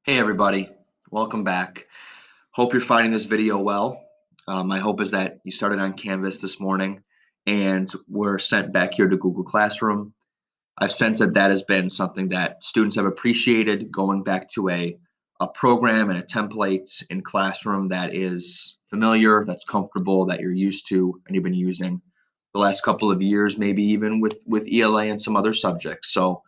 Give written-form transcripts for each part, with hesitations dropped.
Hey everybody, welcome back. Hope you're finding this video well. My hope is that you started on Canvas this morning and were sent back here to Google Classroom. I've sensed that that has been something that students have appreciated, going back to a program and a template in Classroom that is familiar, that's comfortable, that you're used to, and you've been using the last couple of years, maybe even with ELA and some other subjects. So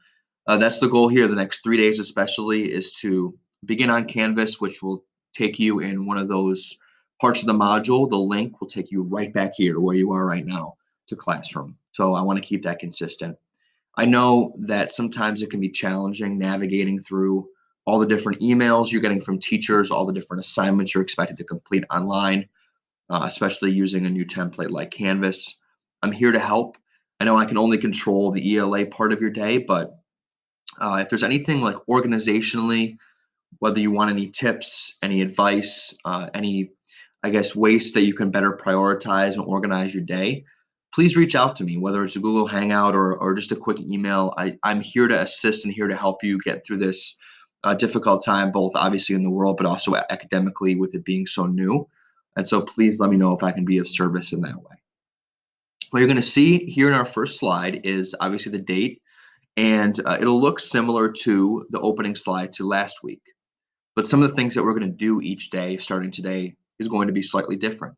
that's the goal here. The next 3 days, especially, is to begin on Canvas, which will take you in one of those parts of the module. The link will take you right back here where you are right now to Classroom. So I want to keep that consistent. I know that sometimes it can be challenging navigating through all the different emails you're getting from teachers, all the different assignments you're expected to complete online, especially using a new template like Canvas. I'm here to help. I know I can only control the ELA part of your day, but if there's anything like organizationally, whether you want any tips, any advice, any, I guess, ways that you can better prioritize and organize your day, please reach out to me, whether it's a Google Hangout or just a quick email. I'm here to assist and here to help you get through this difficult time, both obviously in the world, but also academically with it being so new. And so please let me know if I can be of service in that way. What you're going to see here in our first slide is obviously the date, and it'll look similar to the opening slide to last week. But some of the things that we're going to do each day starting today is going to be slightly different.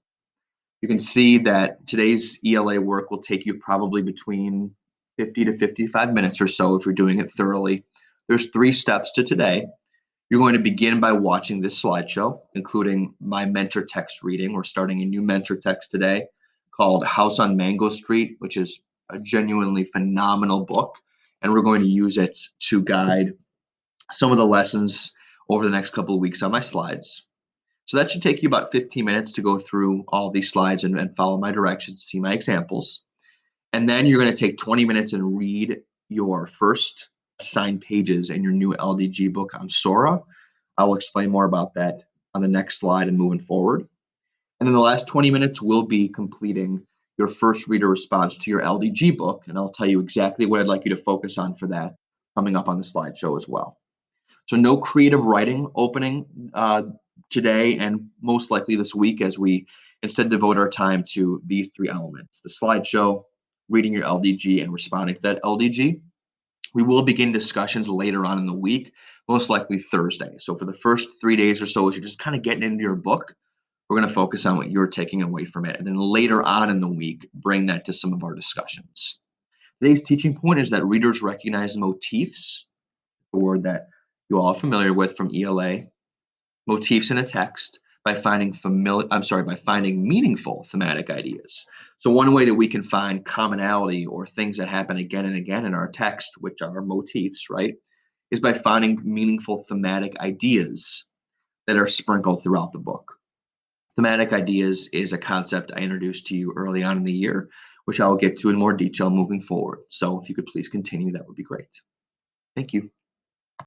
You can see that today's ELA work will take you probably between 50 to 55 minutes or so if you're doing it thoroughly. There's 3 steps to today. You're going to begin by watching this slideshow, including my mentor text reading. We're starting a new mentor text today called House on Mango Street, which is a genuinely phenomenal book. And we're going to use it to guide some of the lessons over the next couple of weeks on my slides. So that should take you about 15 minutes to go through all these slides and follow my directions, see my examples. And then you're going to take 20 minutes and read your first assigned pages in your new LDG book on Sora. I will explain more about that on the next slide and moving forward. And then the last 20 minutes will be completing your first reader response to your LDG book. And I'll tell you exactly what I'd like you to focus on for that coming up on the slideshow as well. So no creative writing opening today and most likely this week, as we instead devote our time to these 3 elements: the slideshow, reading your LDG, and responding to that LDG. We will begin discussions later on in the week, most likely Thursday. So for the first 3 days or so, as you're just kind of getting into your book, we're going to focus on what you're taking away from it. And then later on in the week, bring that to some of our discussions. Today's teaching point is that readers recognize motifs, a word that you all are familiar with from ELA, motifs in a text by finding meaningful thematic ideas. So one way that we can find commonality or things that happen again and again in our text, which are motifs, right, is by finding meaningful thematic ideas that are sprinkled throughout the book. Thematic ideas is a concept I introduced to you early on in the year, which I will get to in more detail moving forward. So if you could please continue, that would be great. Thank you.